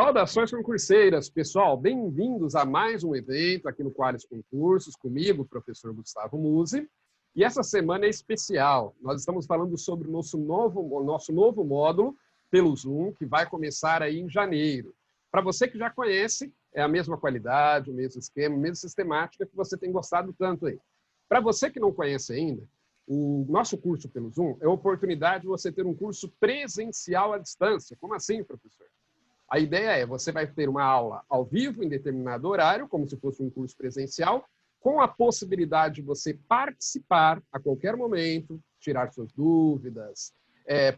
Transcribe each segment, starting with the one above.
Saudações concurseiras, pessoal, bem-vindos a mais um evento aqui no Qualis Concursos, comigo, professor Gustavo Musi. E essa semana é especial, nós estamos falando sobre o nosso novo módulo pelo Zoom, que vai começar aí em janeiro. Para você que já conhece, é a mesma qualidade, o mesmo esquema, a mesma sistemática que você tem gostado tanto aí. Para você que não conhece ainda, o nosso curso pelo Zoom é a oportunidade de você ter um curso presencial à distância. Como assim, professor? A ideia é, você vai ter uma aula ao vivo em determinado horário, como se fosse um curso presencial, com a possibilidade de você participar a qualquer momento, tirar suas dúvidas,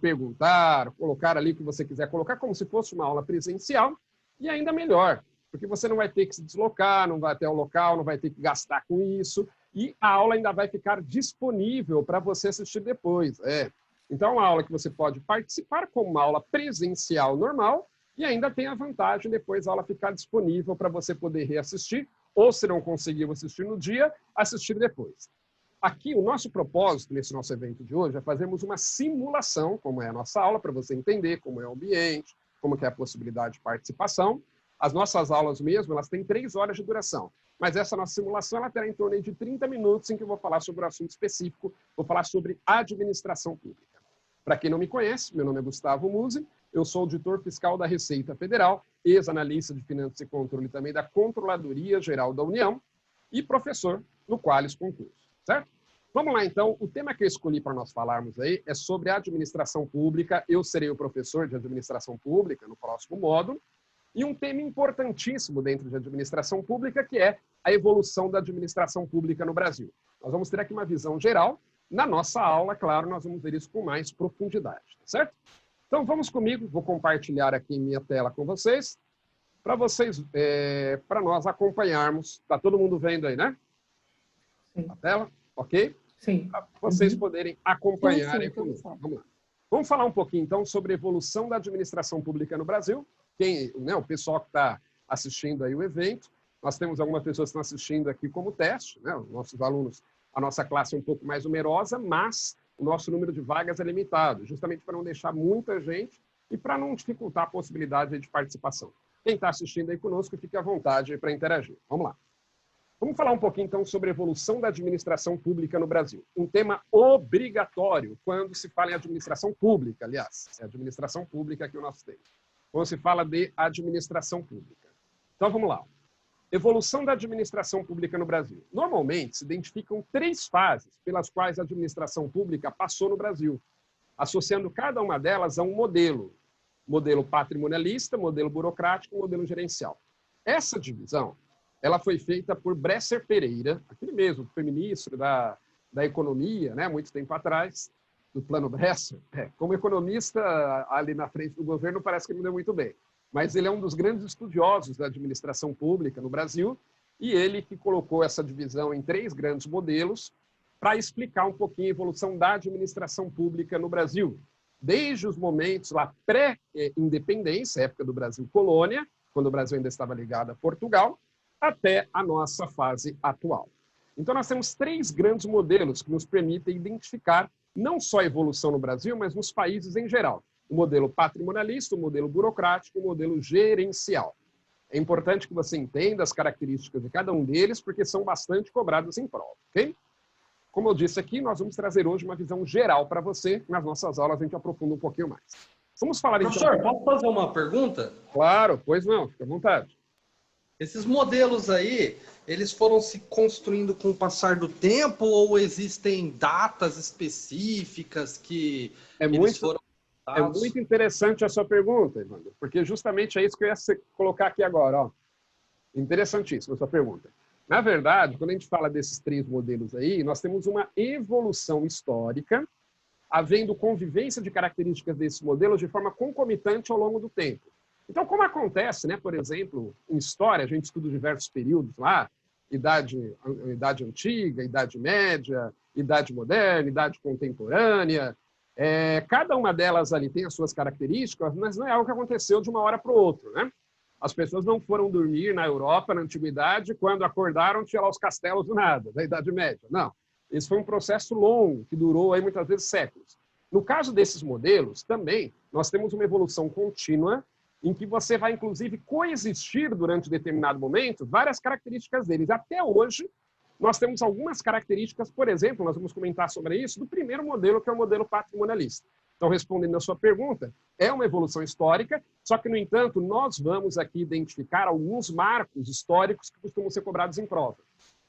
perguntar, colocar ali o que você quiser colocar, como se fosse uma aula presencial, e ainda melhor, porque você não vai ter que se deslocar, não vai até o local, não vai ter que gastar com isso, e a aula ainda vai ficar disponível para você assistir depois. Então, é uma aula que você pode participar como uma aula presencial normal, e ainda tem a vantagem depois a aula ficar disponível para você poder reassistir, ou se não conseguiu assistir no dia, assistir depois. Aqui, o nosso propósito nesse nosso evento de hoje é fazermos uma simulação, como é a nossa aula, para você entender como é o ambiente, como que é a possibilidade de participação. As nossas aulas mesmo, elas têm 3 horas de duração, mas essa nossa simulação ela terá em torno de 30 minutos em que eu vou falar sobre um assunto específico, vou falar sobre administração pública. Para quem não me conhece, meu nome é Gustavo Musi, eu sou auditor fiscal da Receita Federal, ex-analista de finanças e controle também da Controladoria Geral da União e professor no Qualis Concursos, certo? Vamos lá, então. O tema que eu escolhi para nós falarmos aí é sobre a administração pública. Eu serei o professor de administração pública no próximo módulo. E um tema importantíssimo dentro de administração pública, que é a evolução da administração pública no Brasil. Nós vamos ter aqui uma visão geral. Na nossa aula, claro, nós vamos ver isso com mais profundidade, tá certo? Então, vamos comigo, vou compartilhar aqui minha tela com vocês, para nós acompanharmos. Está todo mundo vendo aí, né? Sim. A tela? Ok? Sim. Para vocês poderem acompanhar aí comigo. Vamos lá. Vamos falar um pouquinho, então, sobre a evolução da administração pública no Brasil. O pessoal que está assistindo aí o evento, nós temos algumas pessoas que estão assistindo aqui como teste, né? Os nossos alunos, a nossa classe é um pouco mais numerosa, mas o nosso número de vagas é limitado, justamente para não deixar muita gente e para não dificultar a possibilidade de participação. Quem está assistindo aí conosco, fique à vontade para interagir. Vamos lá. Vamos falar um pouquinho, então, sobre a evolução da administração pública no Brasil. Um tema obrigatório quando se fala em administração pública, aliás. É a administração pública que o nosso tem. Quando se fala de administração pública. Então, vamos lá. Evolução da administração pública no Brasil. Normalmente, se identificam 3 fases pelas quais a administração pública passou no Brasil, associando cada uma delas a um modelo. Modelo patrimonialista, modelo burocrático, modelo gerencial. Essa divisão, ela foi feita por Bresser Pereira, aquele mesmo, que foi ministro da Economia, né, muito tempo atrás, do Plano Bresser. Como economista, ali na frente do governo, parece que não deu muito bem. Mas ele é um dos grandes estudiosos da administração pública no Brasil e ele que colocou essa divisão em 3 grandes modelos para explicar um pouquinho a evolução da administração pública no Brasil, desde os momentos lá pré-independência, época do Brasil colônia, quando o Brasil ainda estava ligado a Portugal, até a nossa fase atual. Então, nós temos 3 grandes modelos que nos permitem identificar não só a evolução no Brasil, mas nos países em geral. O modelo patrimonialista, o modelo burocrático, o modelo gerencial. É importante que você entenda as características de cada um deles, porque são bastante cobrados em prova, ok? Como eu disse aqui, nós vamos trazer hoje uma visão geral para você. Nas nossas aulas a gente aprofunda um pouquinho mais. Vamos falar então... Professor, posso fazer uma pergunta? Claro, pois não, fica à vontade. Esses modelos aí, eles foram se construindo com o passar do tempo ou existem datas específicas que foram... É muito interessante a sua pergunta, Evandro, porque justamente é isso que eu ia colocar aqui agora. Ó. Interessantíssima a sua pergunta. Na verdade, quando a gente fala desses 3 modelos aí, nós temos uma evolução histórica, havendo convivência de características desses modelos de forma concomitante ao longo do tempo. Então, como acontece, né, por exemplo, em história, a gente estuda diversos períodos lá, idade antiga, idade média, idade moderna, idade contemporânea. Cada uma delas ali tem as suas características, mas não é algo que aconteceu de uma hora para o outro, né? As pessoas não foram dormir na Europa, na Antiguidade, quando acordaram, tinha lá os castelos do nada, da Idade Média. Não. Esse foi um processo longo, que durou aí muitas vezes séculos. No caso desses modelos, também, nós temos uma evolução contínua em que você vai, inclusive, coexistir durante determinado momento várias características deles. Até hoje, nós temos algumas características, por exemplo, nós vamos comentar sobre isso, do primeiro modelo, que é o modelo patrimonialista. Então, respondendo a sua pergunta, é uma evolução histórica, só que, no entanto, nós vamos aqui identificar alguns marcos históricos que costumam ser cobrados em prova.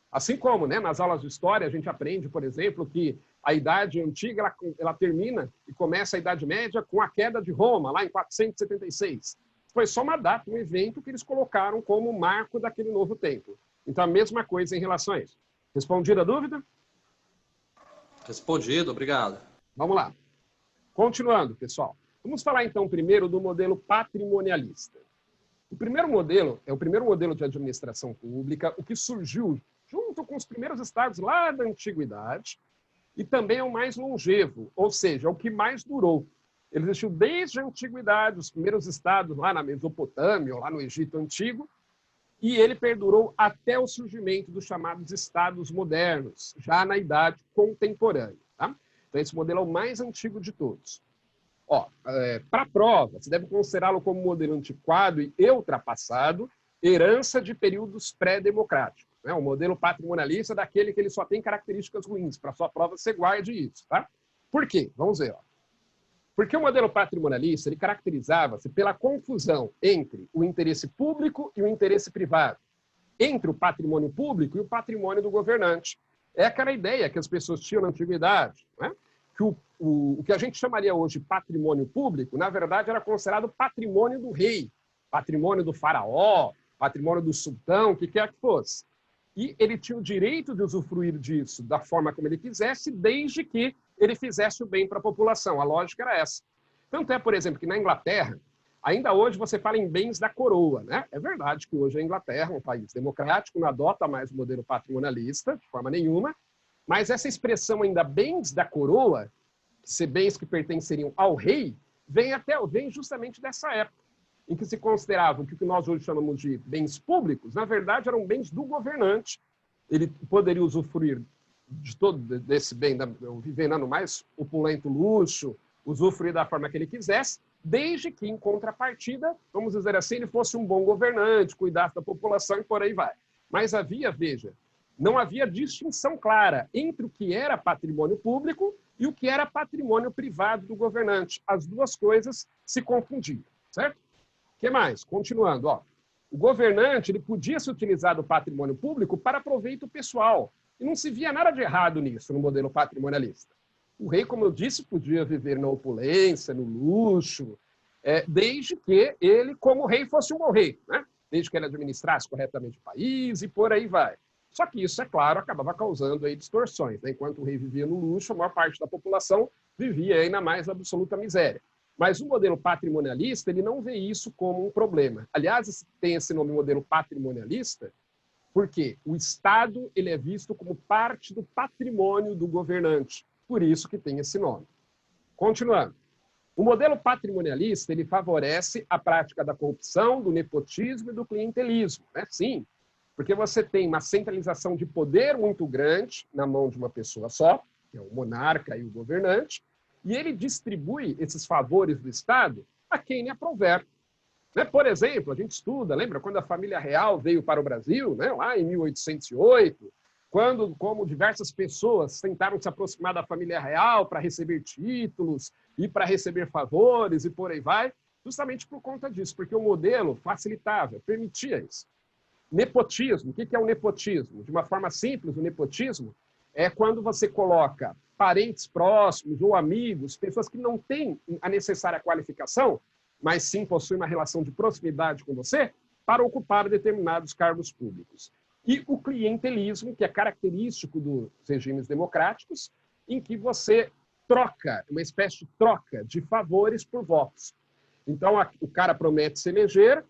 Assim como, né, nas aulas de história, a gente aprende, por exemplo, que a Idade Antiga ela termina e começa a Idade Média com a queda de Roma, lá em 476. Foi só uma data, um evento que eles colocaram como marco daquele novo tempo. Então, a mesma coisa em relação a isso. Respondida a dúvida? Respondido, obrigado. Vamos lá. Continuando, pessoal. Vamos falar, então, primeiro do modelo patrimonialista. O primeiro modelo é o primeiro modelo de administração pública, o que surgiu junto com os primeiros estados lá da antiguidade, e também é o mais longevo, ou seja, é o que mais durou. Ele existiu desde a antiguidade, os primeiros estados lá na Mesopotâmia, ou lá no Egito Antigo, e ele perdurou até o surgimento dos chamados estados modernos, já na idade contemporânea. Tá? Então, esse modelo é o mais antigo de todos. Para a prova, você deve considerá-lo como modelo antiquado e ultrapassado, herança de períodos pré-democráticos. Né? O modelo patrimonialista é daquele que ele só tem características ruins. Para a sua prova, você guarde isso. Tá? Por quê? Vamos ver. Porque o modelo patrimonialista ele caracterizava-se pela confusão entre o interesse público e o interesse privado, entre o patrimônio público e o patrimônio do governante. É aquela ideia que as pessoas tinham na antiguidade, né? Que o que a gente chamaria hoje de patrimônio público, na verdade, era considerado patrimônio do rei, patrimônio do faraó, patrimônio do sultão, o que quer que fosse. E ele tinha o direito de usufruir disso da forma como ele quisesse, desde que ele fizesse o bem para a população. A lógica era essa. Tanto é, por exemplo, que na Inglaterra, ainda hoje você fala em bens da coroa, né? É verdade que hoje a Inglaterra, um país democrático, não adota mais o modelo patrimonialista, de forma nenhuma, mas essa expressão ainda bens da coroa, ser bens que pertenceriam ao rei, vem justamente dessa época, em que se consideravam que o que nós hoje chamamos de bens públicos, na verdade eram bens do governante. Ele poderia usufruir de todo desse bem, vivendo no mais opulento luxo, usufruir da forma que ele quisesse, desde que, em contrapartida, vamos dizer assim, ele fosse um bom governante, cuidasse da população e por aí vai. Mas veja, não havia distinção clara entre o que era patrimônio público e o que era patrimônio privado do governante. As duas coisas se confundiam, certo? O que mais? Continuando, o governante ele podia se utilizar do patrimônio público para proveito pessoal. E não se via nada de errado nisso no modelo patrimonialista. O rei, como eu disse, podia viver na opulência, no luxo, desde que ele, como rei, fosse um bom rei, né? Desde que ele administrasse corretamente o país e por aí vai. Só que isso, é claro, acabava causando aí distorções. Né? Enquanto o rei vivia no luxo, a maior parte da população vivia ainda mais na absoluta miséria. Mas o modelo patrimonialista ele não vê isso como um problema. Aliás, tem esse nome modelo patrimonialista porque o Estado ele é visto como parte do patrimônio do governante. Por isso que tem esse nome. Continuando. O modelo patrimonialista ele favorece a prática da corrupção, do nepotismo e do clientelismo. Né? Sim, porque você tem uma centralização de poder muito grande na mão de uma pessoa só, que é o monarca e o governante, e ele distribui esses favores do Estado a quem lhe aprouver. Né? Por exemplo, a gente estuda, lembra quando a família real veio para o Brasil, né? Lá em 1808, quando, como diversas pessoas tentaram se aproximar da família real para receber títulos e para receber favores e por aí vai, justamente por conta disso, porque o modelo facilitava, permitia isso. Nepotismo, o que é o nepotismo? De uma forma simples, o nepotismo é quando você coloca parentes próximos ou amigos, pessoas que não têm a necessária qualificação, mas sim possuem uma relação de proximidade com você, para ocupar determinados cargos públicos. E o clientelismo, que é característico dos regimes democráticos, em que você troca, uma espécie de troca de favores por votos. Então, o cara promete se eleger,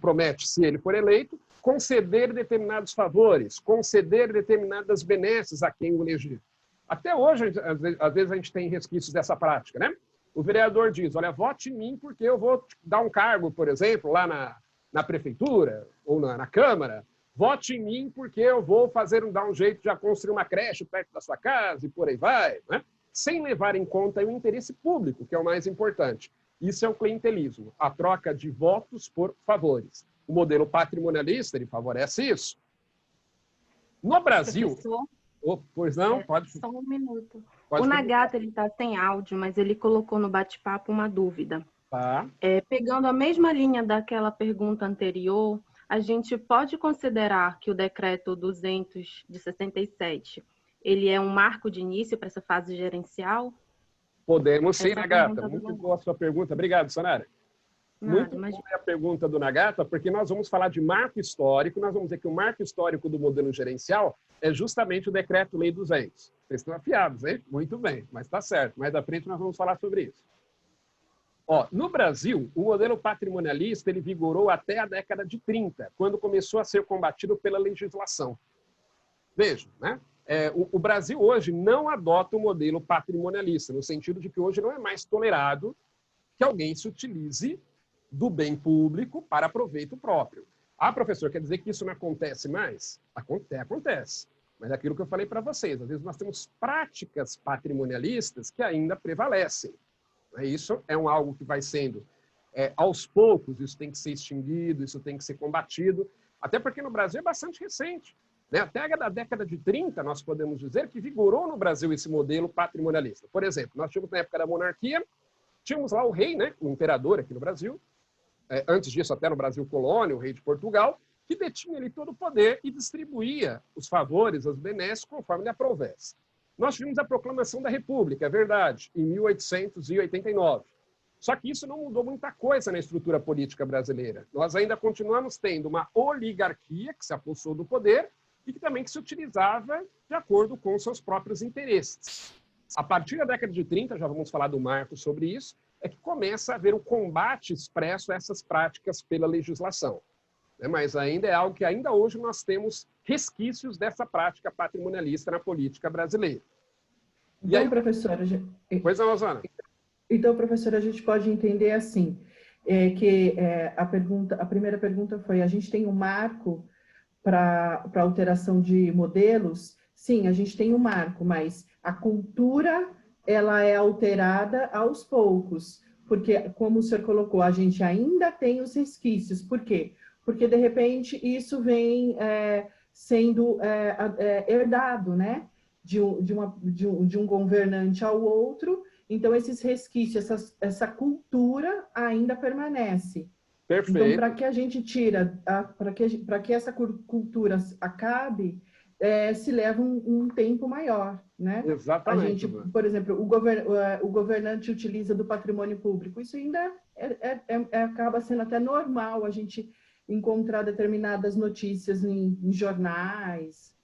promete, se ele for eleito, conceder determinados favores, conceder determinadas benesses a quem o eleger. Até hoje, às vezes, a gente tem resquícios dessa prática, né? O vereador diz, olha, vote em mim porque eu vou te dar um cargo, por exemplo, lá na prefeitura ou na Câmara. Vote em mim porque eu vou dar um jeito de construir uma creche perto da sua casa e por aí vai, né? Sem levar em conta o interesse público, que é o mais importante. Isso é o clientelismo, a troca de votos por favores. O modelo patrimonialista, ele favorece isso. No Brasil... Professor, pois não? Pode... Só um minuto. Pode O perguntar. Nagata, ele está sem áudio, mas ele colocou no bate-papo uma dúvida. Tá. Pegando a mesma linha daquela pergunta anterior, a gente pode considerar que o decreto 200 de 67, ele é um marco de início para essa fase gerencial? Podemos sim, Essa Nagata. pergunta do Muito boa a sua pergunta. Obrigado, Sonara. Muito boa a pergunta do Nagata, porque nós vamos falar de marco histórico, nós vamos dizer que o marco histórico do modelo gerencial é justamente o Decreto-Lei 200. Vocês estão afiados, hein? Muito bem, mas está certo. Mais à frente nós vamos falar sobre isso. Ó, no Brasil, o modelo patrimonialista ele vigorou até a década de 30, quando começou a ser combatido pela legislação. Vejam, né? O Brasil hoje não adota o modelo patrimonialista, no sentido de que hoje não é mais tolerado que alguém se utilize do bem público para proveito próprio. Ah, professor, quer dizer que isso não acontece mais? Acontece. Mas é aquilo que eu falei para vocês, às vezes nós temos práticas patrimonialistas que ainda prevalecem. Isso é algo que vai sendo, aos poucos, isso tem que ser extinguido, isso tem que ser combatido, até porque no Brasil é bastante recente. Né? Até a década de 30, nós podemos dizer que vigorou no Brasil esse modelo patrimonialista. Por exemplo, nós tínhamos na época da monarquia, tínhamos lá o rei, né, o imperador aqui no Brasil, antes disso até no Brasil colônia, o rei de Portugal, que detinha ali todo o poder e distribuía os favores, as benesses, conforme lhe aprovesse. Nós tivemos a proclamação da República, é verdade, em 1889. Só que isso não mudou muita coisa na estrutura política brasileira. Nós ainda continuamos tendo uma oligarquia que se apossou do poder e que também se utilizava de acordo com seus próprios interesses. A partir da década de 30, já vamos falar do marco sobre isso, é que começa a haver o combate expresso a essas práticas pela legislação. Mas ainda é algo que ainda hoje nós temos resquícios dessa prática patrimonialista na política brasileira. Então, aí, professora... Pois não, Rosana. Então, professora, a gente pode entender assim, a primeira pergunta foi, a gente tem um marco para alteração de modelos? Sim, a gente tem um marco, mas a cultura ela é alterada aos poucos, porque, como o senhor colocou, a gente ainda tem os resquícios. Por quê? Porque, de repente, isso vem sendo herdado, né? De um governante ao outro, então esses resquícios, essa cultura ainda permanece. Perfeito. Então, para que a gente para que essa cultura acabe, se leva um tempo maior, né? Exatamente. A gente, por exemplo, o governante utiliza do patrimônio público, isso ainda acaba sendo até normal a gente encontrar determinadas notícias em jornais,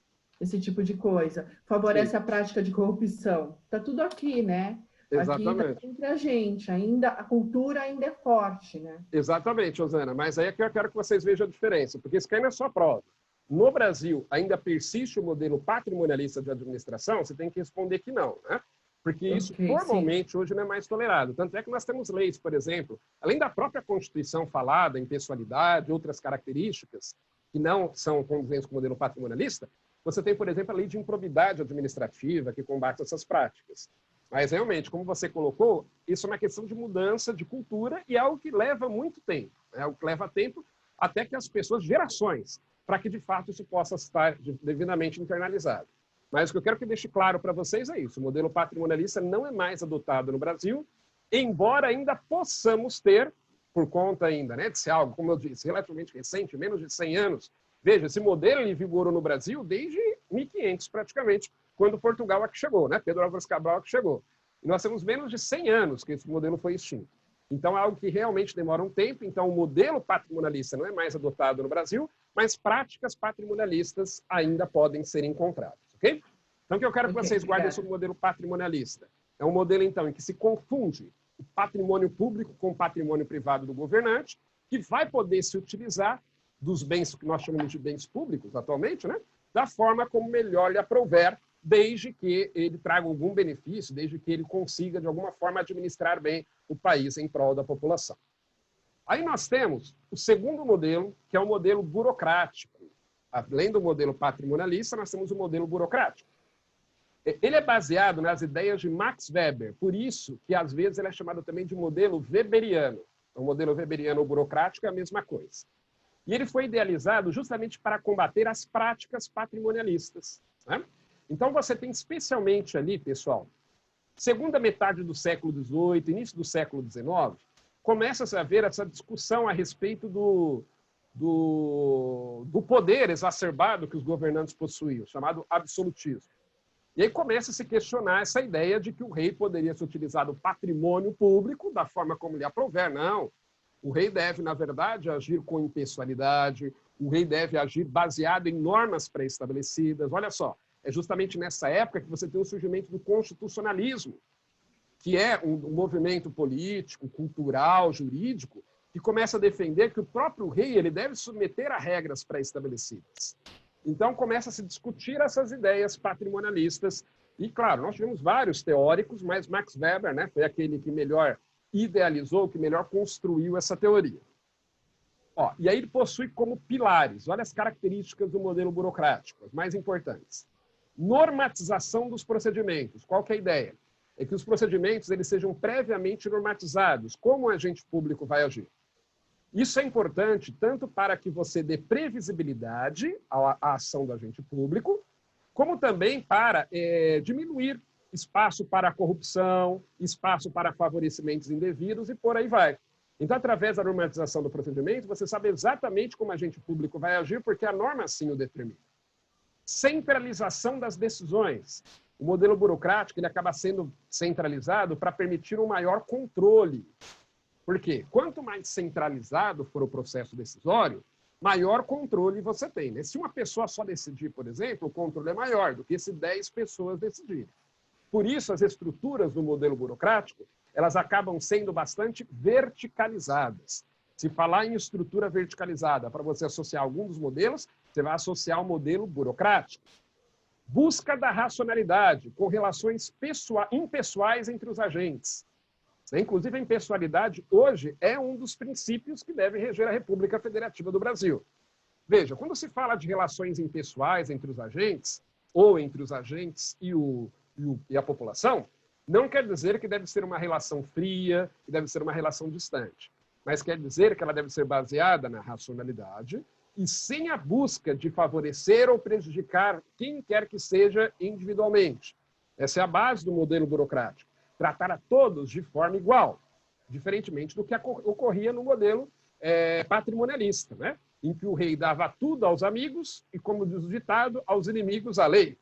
esse tipo de coisa. Favorece a prática de corrupção. Está tudo aqui, né? Exatamente. Aqui tá entre a gente, a cultura ainda é forte, né? Exatamente, Rosana. Mas aí é que eu quero que vocês vejam a diferença, porque isso cai na sua prova. No Brasil, ainda persiste o modelo patrimonialista de administração? Você tem que responder que não, né? Porque isso formalmente hoje não é mais tolerado. Tanto é que nós temos leis, por exemplo, além da própria Constituição falada em pessoalidade, outras características que não são condizentes com o modelo patrimonialista, você tem, por exemplo, a lei de improbidade administrativa que combate essas práticas. Mas, realmente, como você colocou, isso é uma questão de mudança de cultura e é algo que leva muito tempo. É algo que leva tempo até que as pessoas, gerações, para que, de fato, isso possa estar devidamente internalizado. Mas o que eu quero que deixe claro para vocês é isso. O modelo patrimonialista não é mais adotado no Brasil, embora ainda possamos ter, por conta ainda, né, de ser algo, como eu disse, relativamente recente, menos de 100 anos. Veja, esse modelo ele vigorou no Brasil desde 1500, praticamente, quando Portugal aqui chegou, né? Pedro Álvares Cabral aqui chegou. E nós temos menos de 100 anos que esse modelo foi extinto. Então, é algo que realmente demora um tempo. Então, o modelo patrimonialista não é mais adotado no Brasil, mas práticas patrimonialistas ainda podem ser encontradas, ok? Então, o que eu quero que vocês guardem sobre o modelo patrimonialista? É um modelo, então, em que se confunde o patrimônio público com o patrimônio privado do governante, que vai poder se utilizar dos bens que nós chamamos de bens públicos atualmente, né? Da forma como melhor lhe aprouver, desde que ele traga algum benefício, desde que ele consiga, de alguma forma, administrar bem o país em prol da população. Aí nós temos o segundo modelo, que é o modelo burocrático. Além do modelo patrimonialista, nós temos o modelo burocrático. Ele é baseado nas ideias de Max Weber, por isso que, às vezes, ele é chamado também de modelo weberiano. O modelo weberiano burocrático é a mesma coisa. E ele foi idealizado justamente para combater as práticas patrimonialistas, né? Então, você tem especialmente ali, pessoal, segunda metade do século XVIII, início do século XIX, começa-se a ver essa discussão a respeito do poder exacerbado que os governantes possuíam, chamado absolutismo. E aí começa a se questionar essa ideia de que o rei poderia ser utilizado patrimônio público da forma como lhe aprouver. Não. O rei deve, na verdade, agir com impessoalidade, o rei deve agir baseado em normas pré-estabelecidas. Olha só, é justamente nessa época que você tem o surgimento do constitucionalismo, que é um movimento político, cultural, jurídico, que começa a defender que o próprio rei ele deve submeter a regras pré-estabelecidas. Então, começa a se discutir essas ideias patrimonialistas. E, claro, nós tivemos vários teóricos, mas Max Weber, né, foi aquele que melhor idealizou, que melhor construiu essa teoria. Ó, e aí ele possui como pilares, olha as características do modelo burocrático, as mais importantes. Normatização dos procedimentos. Qual que é a ideia? É que os procedimentos eles sejam previamente normatizados. Como o agente público vai agir? Isso é importante tanto para que você dê previsibilidade à ação do agente público, como também para diminuir espaço para a corrupção, espaço para favorecimentos indevidos e por aí vai. Então, através da normatização do procedimento, você sabe exatamente como o agente público vai agir, porque a norma assim o determina. Centralização das decisões. O modelo burocrático ele acaba sendo centralizado para permitir um maior controle. Por quê? Quanto mais centralizado for o processo decisório, maior controle você tem, né? Se uma pessoa só decidir, por exemplo, o controle é maior do que se 10 pessoas decidirem. Por isso, as estruturas do modelo burocrático, elas acabam sendo bastante verticalizadas. Se falar em estrutura verticalizada para você associar algum dos modelos, você vai associar o modelo burocrático. Busca da racionalidade, com relações impessoais entre os agentes. Inclusive, a impessoalidade, hoje, é um dos princípios que deve reger a República Federativa do Brasil. Veja, quando se fala de relações impessoais entre os agentes, ou entre os agentes e a população, não quer dizer que deve ser uma relação fria, que deve ser uma relação distante. Mas quer dizer que ela deve ser baseada na racionalidade e sem a busca de favorecer ou prejudicar quem quer que seja individualmente. Essa é a base do modelo burocrático. Tratar a todos de forma igual, diferentemente do que ocorria no modelo patrimonialista, né? Em que o rei dava tudo aos amigos e, como diz o ditado, aos inimigos a lei.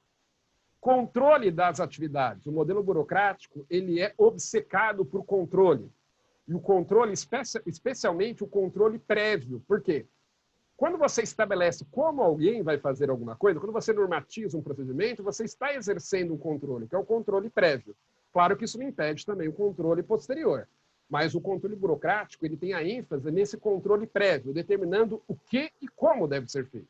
Controle das atividades. O modelo burocrático ele é obcecado por controle. E o controle, especialmente o controle prévio. Por quê? Quando você estabelece como alguém vai fazer alguma coisa, quando você normatiza um procedimento, você está exercendo um controle, que é o controle prévio. Claro que isso não impede também o controle posterior, mas o controle burocrático ele tem a ênfase nesse controle prévio, determinando o que e como deve ser feito.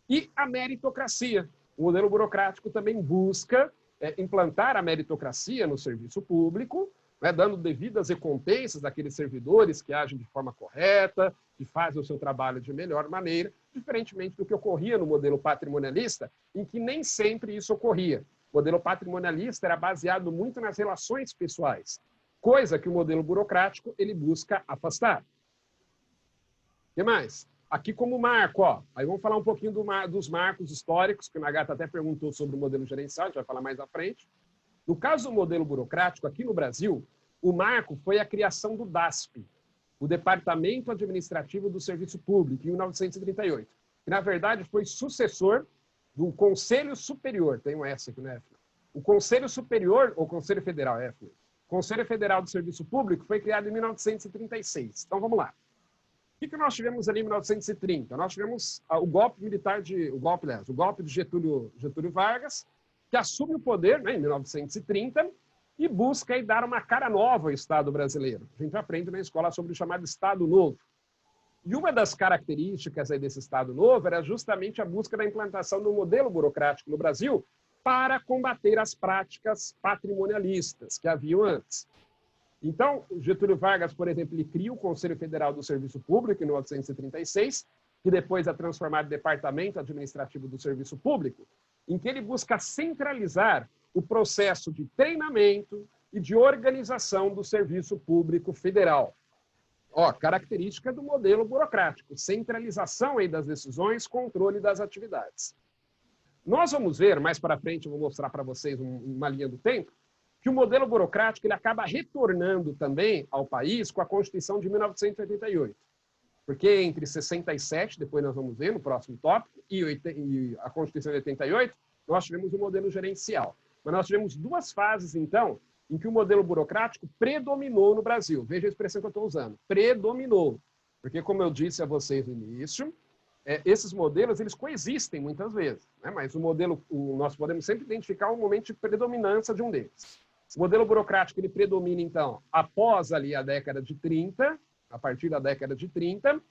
E a meritocracia. O modelo burocrático também busca implantar a meritocracia no serviço público, né, dando devidas recompensas àqueles servidores que agem de forma correta, que fazem o seu trabalho de melhor maneira, diferentemente do que ocorria no modelo patrimonialista, em que nem sempre isso ocorria. O modelo patrimonialista era baseado muito nas relações pessoais, coisa que o modelo burocrático ele busca afastar. O que mais? Aqui como marco, ó, aí vamos falar um pouquinho dos marcos históricos, que o Nagata até perguntou sobre o modelo gerencial, a gente vai falar mais à frente. No caso do modelo burocrático, aqui no Brasil, o marco foi a criação do DASP, o Departamento Administrativo do Serviço Público, em 1938, que na verdade foi sucessor do Conselho Superior, tem um S aqui, né? O Conselho Superior, ou Conselho Federal, o Conselho Federal do Serviço Público foi criado em 1936. Então, vamos lá. O que nós tivemos ali em 1930? Nós tivemos o golpe militar o golpe de Getúlio Vargas, que assume o poder, né, em 1930 e busca aí, dar uma cara nova ao Estado brasileiro. A gente aprende na escola sobre o chamado Estado Novo. E uma das características aí desse Estado Novo era justamente a busca da implantação do modelo burocrático no Brasil para combater as práticas patrimonialistas que haviam antes. Então, Getúlio Vargas, por exemplo, ele cria o Conselho Federal do Serviço Público em 1936, que depois é transformado em Departamento Administrativo do Serviço Público, em que ele busca centralizar o processo de treinamento e de organização do serviço público federal. Ó, característica do modelo burocrático, centralização aí das decisões, controle das atividades. Nós vamos ver, mais para frente, eu vou mostrar para vocês uma linha do tempo, que o modelo burocrático ele acaba retornando também ao país com a Constituição de 1988. Porque entre 67, depois nós vamos ver no próximo tópico, e a Constituição de 88, nós tivemos um modelo gerencial. Mas nós tivemos duas fases, então, em que o modelo burocrático predominou no Brasil. Veja a expressão que eu estou usando, predominou. Porque, como eu disse a vocês no início, esses modelos eles coexistem muitas vezes, né? Mas nós podemos sempre identificar um momento de predominância de um deles. O modelo burocrático ele predomina, então, após ali a década de 30, a partir da década de 30,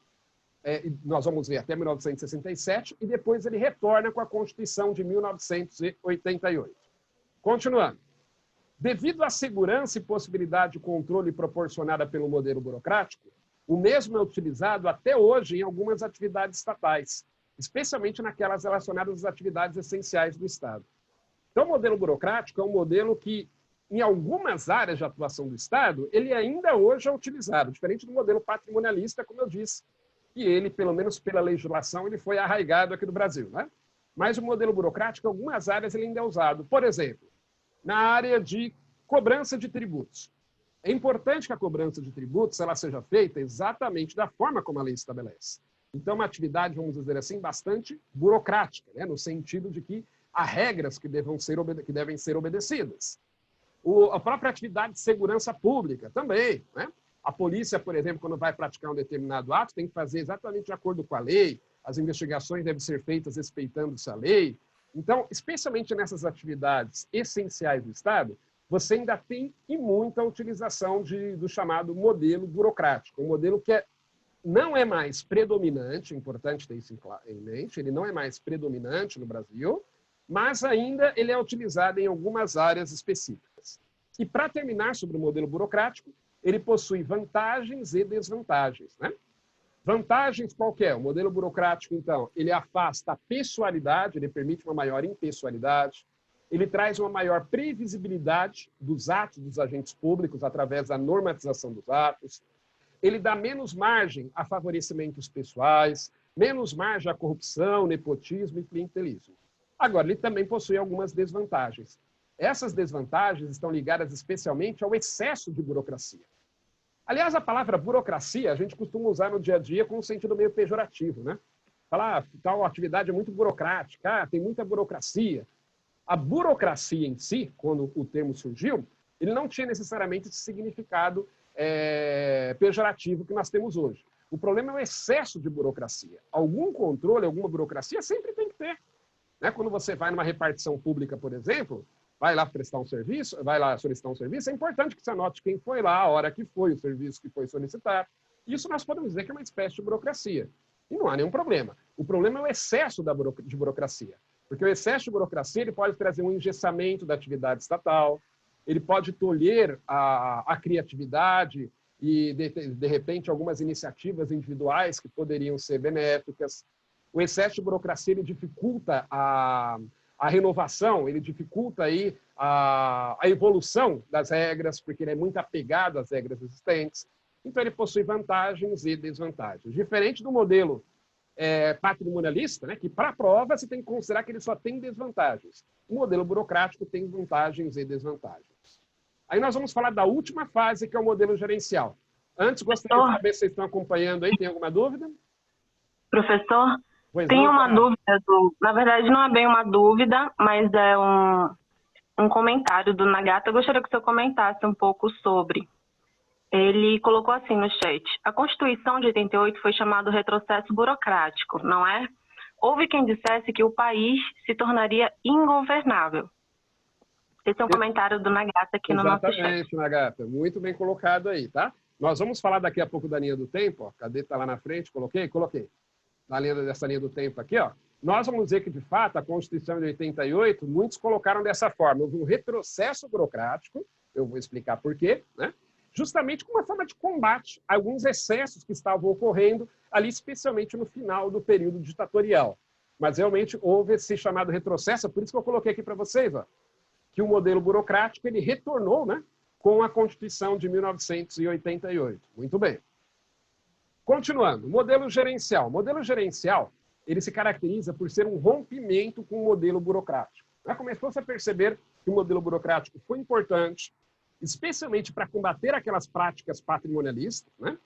nós vamos ver até 1967, e depois ele retorna com a Constituição de 1988. Continuando. Devido à segurança e possibilidade de controle proporcionada pelo modelo burocrático, o mesmo é utilizado até hoje em algumas atividades estatais, especialmente naquelas relacionadas às atividades essenciais do Estado. Então, o modelo burocrático é um modelo que, em algumas áreas de atuação do Estado, ele ainda hoje é utilizado, diferente do modelo patrimonialista, como eu disse, que ele, pelo menos pela legislação, ele foi arraigado aqui no Brasil, né? Mas o modelo burocrático, em algumas áreas, ele ainda é usado. Por exemplo, na área de cobrança de tributos. É importante que a cobrança de tributos ela seja feita exatamente da forma como a lei estabelece. Então, uma atividade, vamos dizer assim, bastante burocrática, né? No sentido de que há regras que devem ser obedecidas. A própria atividade de segurança pública também, né? A polícia, por exemplo, quando vai praticar um determinado ato, tem que fazer exatamente de acordo com a lei, as investigações devem ser feitas respeitando essa lei. Então, especialmente nessas atividades essenciais do Estado, você ainda tem e muita utilização do chamado modelo burocrático, um modelo que não é mais predominante, é importante ter isso em mente, ele não é mais predominante no Brasil, mas ainda ele é utilizado em algumas áreas específicas. E para terminar sobre o modelo burocrático, ele possui vantagens e desvantagens, né? Vantagens qual que é? O modelo burocrático, então, ele afasta a pessoalidade, ele permite uma maior impessoalidade, ele traz uma maior previsibilidade dos atos dos agentes públicos através da normatização dos atos, ele dá menos margem a favorecimentos pessoais, menos margem à corrupção, nepotismo e clientelismo. Agora, ele também possui algumas desvantagens. Essas desvantagens estão ligadas especialmente ao excesso de burocracia. Aliás, a palavra burocracia a gente costuma usar no dia a dia com um sentido meio pejorativo, né? Falar, tal atividade é muito burocrática, tem muita burocracia. A burocracia em si, quando o termo surgiu, ele não tinha necessariamente esse significado pejorativo que nós temos hoje. O problema é o excesso de burocracia. Algum controle, alguma burocracia sempre tem que ter, né? Quando você vai numa repartição pública, por exemplo, vai lá prestar um serviço, vai lá solicitar um serviço, é importante que você anote quem foi lá, a hora que foi, o serviço que foi solicitar. Isso nós podemos dizer que é uma espécie de burocracia. E não há nenhum problema. O problema é o excesso de burocracia. Porque o excesso de burocracia ele pode trazer um engessamento da atividade estatal, ele pode tolher a criatividade e, de repente, algumas iniciativas individuais que poderiam ser benéficas. O excesso de burocracia ele dificulta a renovação, ele dificulta aí a evolução das regras, porque ele é muito apegado às regras existentes. Então, ele possui vantagens e desvantagens. Diferente do modelo patrimonialista, né, que para a prova você tem que considerar que ele só tem desvantagens. O modelo burocrático tem vantagens e desvantagens. Aí nós vamos falar da última fase, que é o modelo gerencial. Antes, gostaria de saber se vocês estão acompanhando aí. Tem alguma dúvida? Professor, pois tem não, uma dúvida. Na verdade, não é bem uma dúvida, mas é um comentário do Nagata. Eu gostaria que o senhor comentasse um pouco sobre. Ele colocou assim no chat: a Constituição de 88 foi chamado retrocesso burocrático, não é? Houve quem dissesse que o país se tornaria ingovernável. Esse é um comentário do Nagata aqui no nosso chat. Exatamente, Nagata. Muito bem colocado aí, tá? Nós vamos falar daqui a pouco da linha do tempo. Ó. Cadê? Tá lá na frente. Coloquei? Coloquei. Dessa linha do tempo aqui, ó. Nós vamos dizer que, de fato, a Constituição de 88, muitos colocaram dessa forma. Houve um retrocesso burocrático, eu vou explicar por quê, né? Justamente como uma forma de combate a alguns excessos que estavam ocorrendo ali, especialmente no final do período ditatorial. Mas realmente houve esse chamado retrocesso, por isso que eu coloquei aqui para vocês, ó, que o modelo burocrático ele retornou, né, com a Constituição de 1988. Muito bem. Continuando, modelo gerencial. O modelo gerencial, ele se caracteriza por ser um rompimento com o modelo burocrático. Começou-se a perceber que o modelo burocrático foi importante, especialmente para combater aquelas práticas patrimonialistas, né?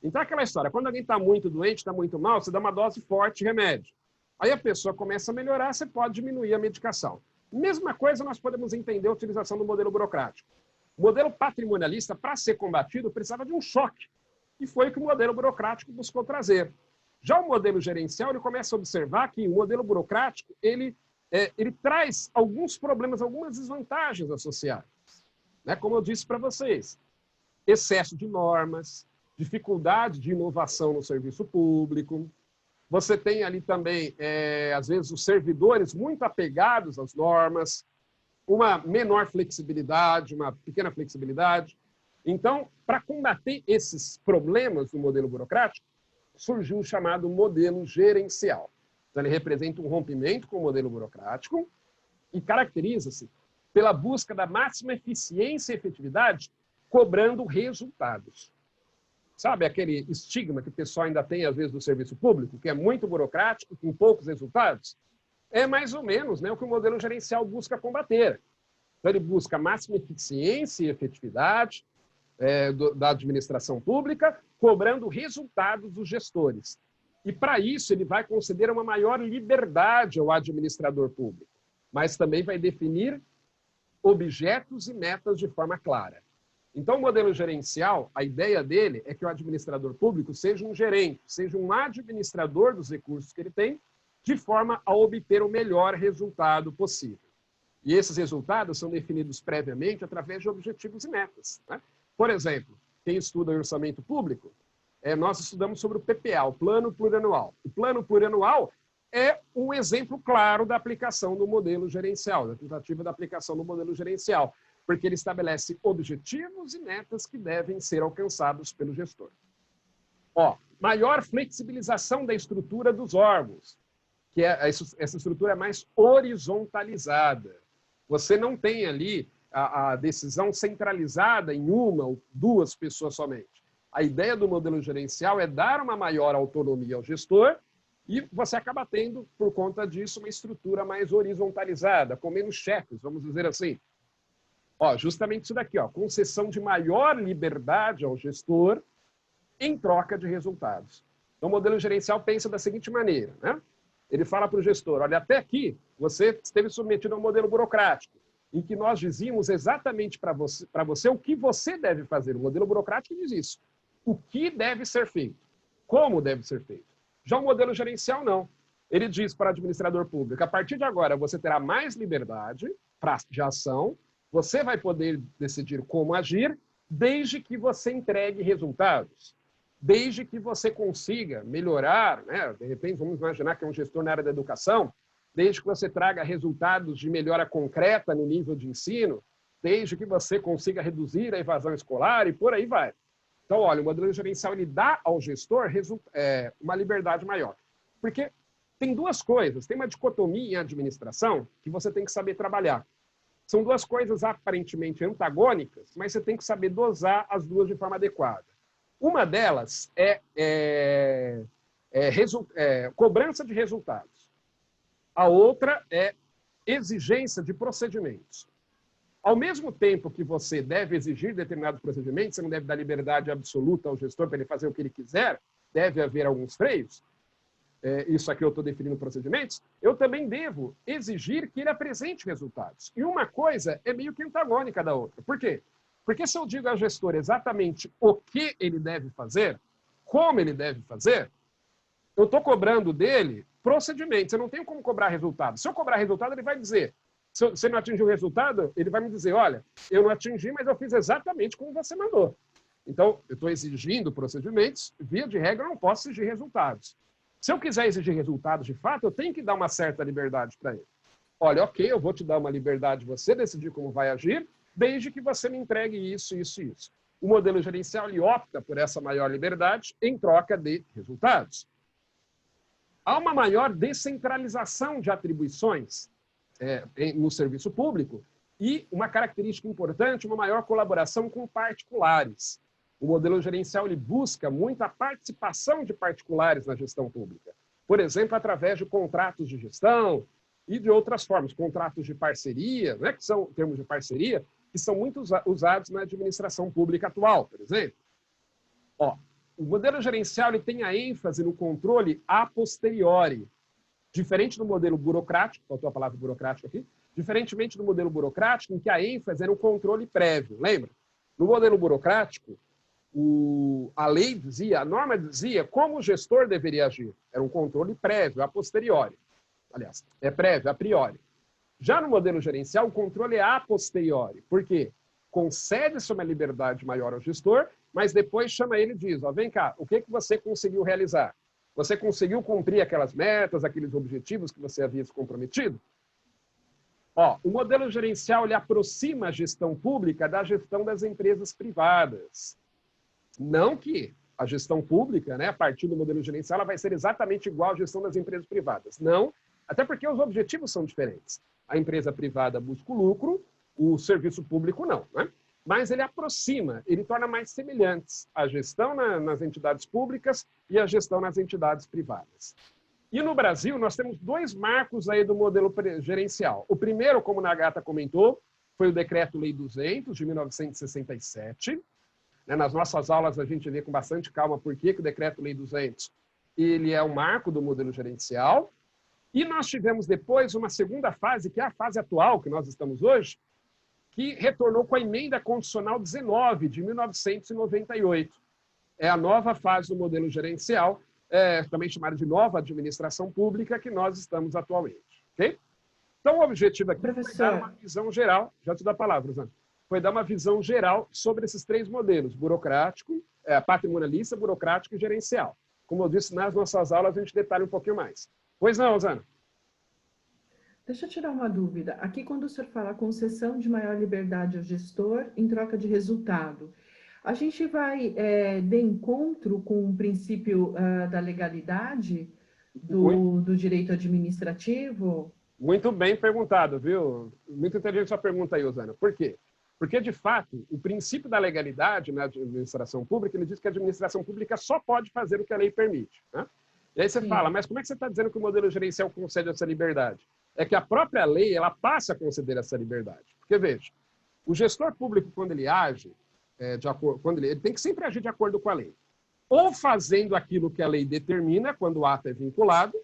Então, aquela história, quando alguém está muito doente, está muito mal, você dá uma dose forte de remédio. Aí a pessoa começa a melhorar, você pode diminuir a medicação. Mesma coisa nós podemos entender a utilização do modelo burocrático. O modelo patrimonialista, para ser combatido, precisava de um choque. E foi o que o modelo burocrático buscou trazer. Já o modelo gerencial, ele começa a observar que o modelo burocrático, ele traz alguns problemas, algumas desvantagens associadas. Né? Como eu disse para vocês, excesso de normas, dificuldade de inovação no serviço público. Você tem ali também, às vezes, os servidores muito apegados às normas, uma menor flexibilidade, uma pequena flexibilidade. Então, para combater esses problemas do modelo burocrático, surgiu o chamado modelo gerencial. Então, ele representa um rompimento com o modelo burocrático e caracteriza-se pela busca da máxima eficiência e efetividade, cobrando resultados. Sabe aquele estigma que o pessoal ainda tem, às vezes, do serviço público, que é muito burocrático, com poucos resultados? É mais ou menos, né, o que o modelo gerencial busca combater. Então, ele busca máxima eficiência e efetividade da administração pública, cobrando resultados dos gestores. E, para isso, ele vai conceder uma maior liberdade ao administrador público, mas também vai definir objetos e metas de forma clara. Então, o modelo gerencial, a ideia dele é que o administrador público seja um gerente, seja um administrador dos recursos que ele tem, de forma a obter o melhor resultado possível. E esses resultados são definidos previamente através de objetivos e metas. Né? Por exemplo, quem estuda orçamento público, nós estudamos sobre o PPA, o Plano Plurianual. O Plano Plurianual é um exemplo claro da aplicação do modelo gerencial, da tentativa da aplicação do modelo gerencial, porque ele estabelece objetivos e metas que devem ser alcançados pelo gestor. Maior flexibilização da estrutura dos órgãos, que essa estrutura é mais horizontalizada. Você não tem ali a decisão centralizada em uma ou duas pessoas somente. A ideia do modelo gerencial é dar uma maior autonomia ao gestor e você acaba tendo, por conta disso, uma estrutura mais horizontalizada, com menos chefes, vamos dizer assim. Justamente isso daqui, concessão de maior liberdade ao gestor em troca de resultados. Então, o modelo gerencial pensa da seguinte maneira, né? Ele fala para o gestor, olha, até aqui você esteve submetido a um modelo burocrático, em que nós dizíamos exatamente para você o que você deve fazer. O modelo burocrático diz isso. O que deve ser feito, como deve ser feito. Já o modelo gerencial, não. Ele diz para o administrador público, a partir de agora você terá mais liberdade de ação, você vai poder decidir como agir, desde que você entregue resultados, desde que você consiga melhorar, né? De repente, vamos imaginar que é um gestor na área da educação, desde que você traga resultados de melhora concreta no nível de ensino, desde que você consiga reduzir a evasão escolar e por aí vai. Então, olha, o modelo gerencial ele dá ao gestor uma liberdade maior. Porque tem duas coisas, tem uma dicotomia em administração que você tem que saber trabalhar. São duas coisas aparentemente antagônicas, mas você tem que saber dosar as duas de forma adequada. Uma delas é cobrança de resultados. A outra é exigência de procedimentos. Ao mesmo tempo que você deve exigir determinados procedimentos, você não deve dar liberdade absoluta ao gestor para ele fazer o que ele quiser, deve haver alguns freios, isso aqui eu estou definindo procedimentos, eu também devo exigir que ele apresente resultados. E uma coisa é meio que antagônica da outra. Por quê? Porque se eu digo ao gestor exatamente o que ele deve fazer, como ele deve fazer, eu estou cobrando dele procedimentos, eu não tenho como cobrar resultado. Se eu cobrar resultado, ele vai dizer, se você não atingiu o resultado, ele vai me dizer, olha, eu não atingi, mas eu fiz exatamente como você mandou. Então, eu estou exigindo procedimentos, via de regra, eu não posso exigir resultados. Se eu quiser exigir resultados de fato, eu tenho que dar uma certa liberdade para ele. Olha, ok, eu vou te dar uma liberdade de você decidir como vai agir, desde que você me entregue isso, isso e isso. O modelo gerencial ele opta por essa maior liberdade em troca de resultados. Há uma maior descentralização de atribuições no serviço público, E uma característica importante, uma maior colaboração com particulares. O modelo gerencial ele busca muito a participação de particulares na gestão pública. Por exemplo, através de contratos de gestão e de outras formas, contratos de parceria, né, que são termos de parceria, que são muito usados na administração pública atual, por exemplo. Ó, o modelo gerencial ele tem a ênfase no controle a posteriori, diferente do modelo burocrático, faltou a palavra burocrático aqui, diferentemente do modelo burocrático, em que a ênfase é no controle prévio, lembra? No modelo burocrático, a lei dizia, a norma dizia como o gestor deveria agir. Era um controle prévio, a posteriori. Aliás, é prévio, a priori. Já no modelo gerencial, o controle é a posteriori. Por quê? Concede-se uma liberdade maior ao gestor, mas depois chama ele e diz, ó, vem cá, o que você conseguiu realizar? Você conseguiu cumprir aquelas metas, aqueles objetivos que você havia se comprometido? Ó, o modelo gerencial ele aproxima a gestão pública da gestão das empresas privadas. Não que a gestão pública, né, a partir do modelo gerencial, ela vai ser exatamente igual à gestão das empresas privadas. Não, até porque os objetivos são diferentes. A empresa privada busca o lucro, o serviço público não, né? Mas ele aproxima, ele torna mais semelhantes a gestão nas entidades públicas e a gestão nas entidades privadas. E no Brasil, nós temos dois marcos aí do modelo gerencial. O primeiro, como a Nagata comentou, foi o Decreto-Lei 200, de 1967. Nas nossas aulas, a gente vê com bastante calma por que o Decreto-Lei 200 ele é um marco do modelo gerencial. E nós tivemos depois uma segunda fase, que é a fase atual que nós estamos hoje, que retornou com a Emenda Constitucional 19, de 1998. É a nova fase do modelo gerencial, também chamada de nova administração pública, que nós estamos atualmente. Okay? Então, o objetivo aqui foi dar uma visão geral, já te dou a palavra, Rosana, foi dar uma visão geral sobre esses três modelos, burocrático, patrimonialista, burocrático e gerencial. Como eu disse, nas nossas aulas a gente detalha um pouquinho mais. Pois não, Rosana? Deixa eu tirar uma dúvida. Aqui, quando o senhor fala concessão de maior liberdade ao gestor em troca de resultado, a gente vai de encontro com o princípio da legalidade do direito administrativo? Muito bem perguntado, viu? Muito inteligente sua pergunta aí, Rosana. Por quê? Porque, de fato, o princípio da legalidade na administração pública, ele diz que a administração pública só pode fazer o que a lei permite, né? E aí você fala, mas como é que você está dizendo que o modelo gerencial concede essa liberdade? É que a própria lei, ela passa a conceder essa liberdade. Porque, veja, o gestor público, quando ele age, ele tem que sempre agir de acordo com a lei. Ou fazendo aquilo que a lei determina, quando o ato é vinculado,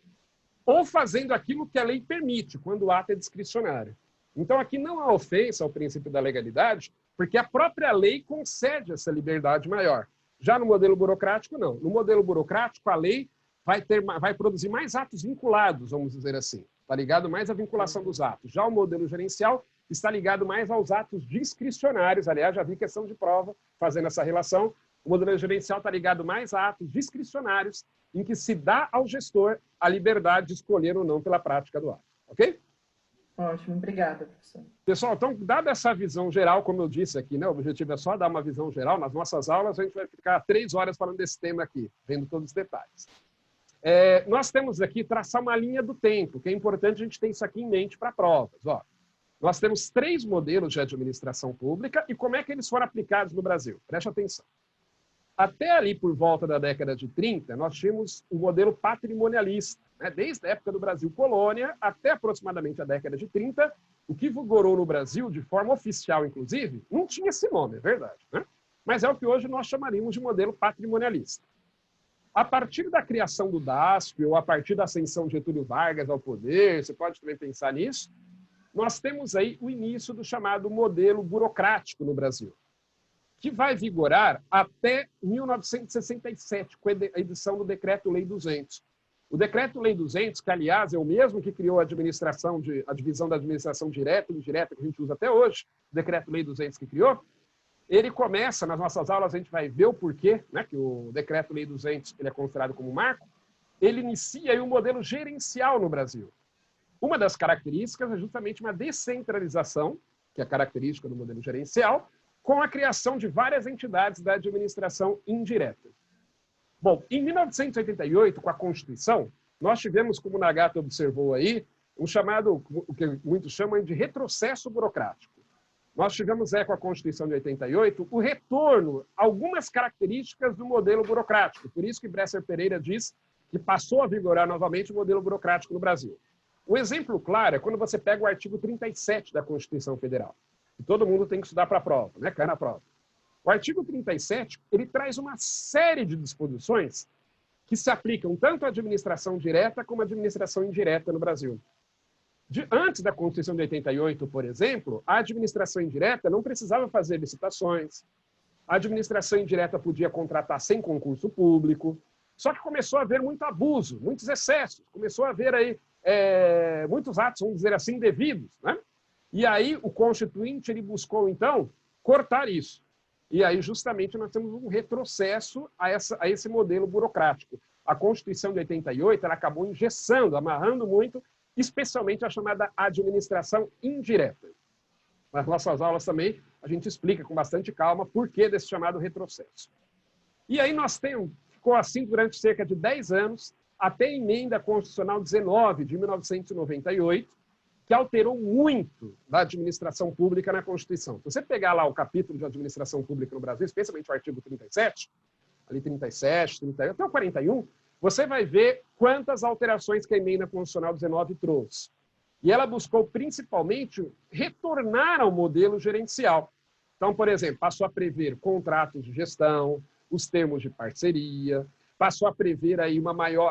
ou fazendo aquilo que a lei permite, quando o ato é discricionário. Então, aqui não há ofensa ao princípio da legalidade, porque a própria lei concede essa liberdade maior. Já no modelo burocrático, não. No modelo burocrático, a lei vai produzir mais atos vinculados, vamos dizer assim. Está ligado mais à vinculação dos atos. Já o modelo gerencial está ligado mais aos atos discricionários. Aliás, já vi questão de prova fazendo essa relação. O modelo gerencial está ligado mais a atos discricionários, em que se dá ao gestor a liberdade de escolher ou não pela prática do ato. Ok? Ótimo, obrigada, professor. Pessoal, então, dada essa visão geral, como eu disse aqui, né, o objetivo é só dar uma visão geral. Nas nossas aulas, a gente vai ficar 3 horas falando desse tema aqui, vendo todos os detalhes. Nós temos aqui traçar uma linha do tempo, que é importante a gente ter isso aqui em mente para provas. Ó, nós temos 3 modelos de administração pública e como é que eles foram aplicados no Brasil. Preste atenção. Até ali, por volta da década de 30, nós tínhamos o modelo patrimonialista. Né? Desde a época do Brasil colônia até aproximadamente a década de 30, o que vigorou no Brasil, de forma oficial, inclusive, não tinha esse nome, é verdade. Né? Mas é o que hoje nós chamaríamos de modelo patrimonialista. A partir da criação do DASP, ou a partir da ascensão de Getúlio Vargas ao poder, você pode também pensar nisso, nós temos aí o início do chamado modelo burocrático no Brasil, que vai vigorar até 1967, com a edição do Decreto-Lei 200. O Decreto-Lei 200, que, aliás, é o mesmo que criou a divisão da administração direta e indireta que a gente usa até hoje, o Decreto-Lei 200 que criou, ele começa, nas nossas aulas a gente vai ver o porquê, né, que o Decreto-Lei 200 ele é considerado como marco, ele inicia aí um modelo gerencial no Brasil. Uma das características é justamente uma descentralização, que é a característica do modelo gerencial, com a criação de várias entidades da administração indireta. Bom, em 1988, com a Constituição, nós tivemos, como o Nagata observou aí, um chamado, o que muitos chamam de retrocesso burocrático. nós tivemos com a Constituição de 88 o retorno a algumas características do modelo burocrático. Por isso que Bresser Pereira diz que passou a vigorar novamente o modelo burocrático no Brasil. Um exemplo claro é quando você pega o artigo 37 da Constituição Federal, que todo mundo tem que estudar para a prova, né? Cai na prova. O artigo 37, ele traz uma série de disposições que se aplicam tanto à administração direta como à administração indireta no Brasil. Antes da Constituição de 88, por exemplo, a administração indireta não precisava fazer licitações, a administração indireta podia contratar sem concurso público, só que começou a haver muito abuso, muitos excessos, começou a haver aí muitos atos, vamos dizer assim, indevidos, né? E aí o Constituinte ele buscou, então, cortar isso. E aí, justamente, nós temos um retrocesso a esse modelo burocrático. A Constituição de 88 ela acabou engessando, amarrando muito, especialmente a chamada administração indireta. Nas nossas aulas também, a gente explica com bastante calma por que desse chamado retrocesso. E aí ficou assim durante cerca de 10 anos, até a Emenda Constitucional 19, de 1998, que alterou muito da administração pública na Constituição. Se você pegar lá o capítulo de administração pública no Brasil, especialmente o artigo 37, ali 37, 38, até o 41, você vai ver quantas alterações que a Emenda Constitucional 19 trouxe. E ela buscou, principalmente, retornar ao modelo gerencial. Então, por exemplo, passou a prever contratos de gestão, os termos de parceria, passou a prever aí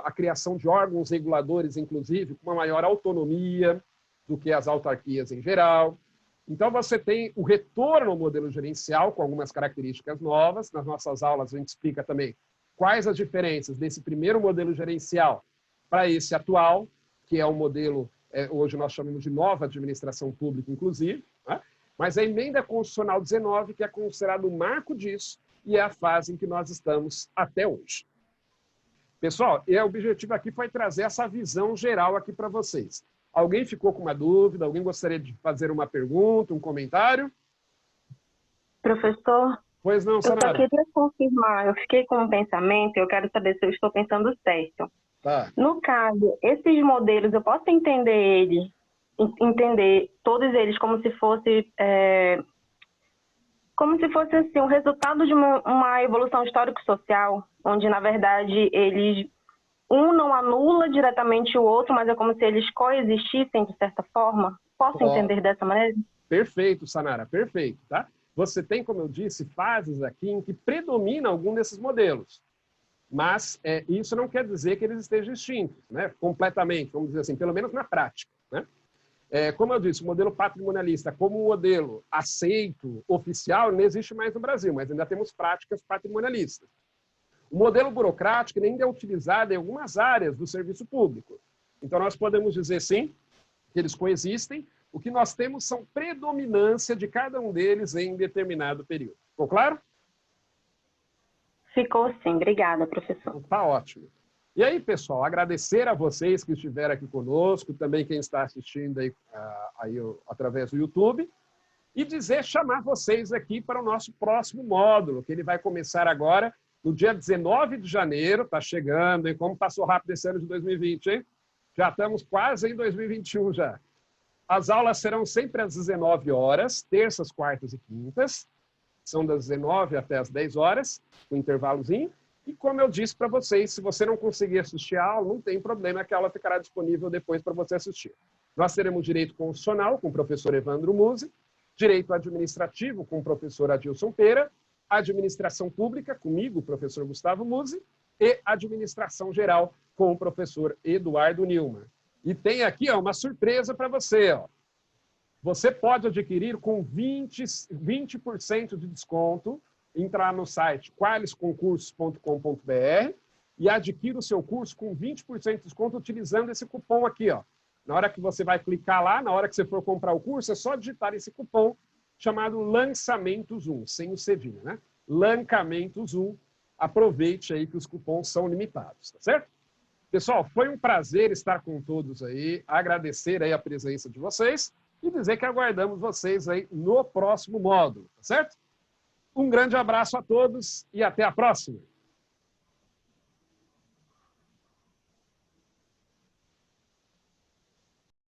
a criação de órgãos reguladores, inclusive, com uma maior autonomia do que as autarquias em geral. Então, você tem o retorno ao modelo gerencial, com algumas características novas. Nas nossas aulas, a gente explica também quais as diferenças desse primeiro modelo gerencial para esse atual, que é um modelo, hoje nós chamamos de nova administração pública, inclusive, né? Mas a Emenda Constitucional 19, que é considerado o marco disso, e é a fase em que nós estamos até hoje. Pessoal, o objetivo aqui foi trazer essa visão geral aqui para vocês. Alguém ficou com uma dúvida? Alguém gostaria de fazer uma pergunta, um comentário? Professor, pois não, Sanara. Eu só queria confirmar, eu fiquei com um pensamento, eu quero saber se eu estou pensando certo. Tá. No caso, esses modelos, eu posso entender todos eles como se fosse assim, o resultado de uma evolução histórico-social, onde, na verdade, um não anula diretamente o outro, mas é como se eles coexistissem de certa forma? Posso entender dessa maneira? Perfeito, Sanara, perfeito, tá? Você tem, como eu disse, fases aqui em que predomina algum desses modelos. Mas isso não quer dizer que eles estejam extintos, né? Completamente, vamos dizer assim, pelo menos na prática, né? Como eu disse, o modelo patrimonialista como um modelo aceito, oficial, não existe mais no Brasil, mas ainda temos práticas patrimonialistas. O modelo burocrático ainda é utilizado em algumas áreas do serviço público. Então, nós podemos dizer, sim, que eles coexistem. O que nós temos são predominância de cada um deles em determinado período. Ficou claro? Ficou sim. Obrigada, professor. Tá ótimo. E aí, pessoal, agradecer a vocês que estiveram aqui conosco, também quem está assistindo aí através do YouTube, e chamar vocês aqui para o nosso próximo módulo, que ele vai começar agora no dia 19 de janeiro, está chegando, hein? Como passou rápido esse ano de 2020, hein? Já estamos quase em 2021 já. As aulas serão sempre às 19 horas, terças, quartas e quintas. São das 19 até as 10 horas, com um intervalozinho. E como eu disse para vocês, se você não conseguir assistir a aula, não tem problema, que a aula ficará disponível depois para você assistir. Nós teremos direito constitucional com o professor Evandro Musi, direito administrativo com o professor Adilson Pera, administração pública comigo, o professor Gustavo Musi, e administração geral com o professor Eduardo Nilman. E tem aqui uma surpresa para você. Você pode adquirir com 20% de desconto, entrar no site qualisconcursos.com.br e adquira o seu curso com 20% de desconto utilizando esse cupom aqui. Na hora que você vai clicar lá, na hora que você for comprar o curso, é só digitar esse cupom chamado Lançamentos 1, sem o cedinho, né? Lancamentos 1. Aproveite aí que os cupons são limitados, tá certo? Pessoal, foi um prazer estar com todos aí, agradecer aí a presença de vocês e dizer que aguardamos vocês aí no próximo módulo, tá certo? Um grande abraço a todos e até a próxima!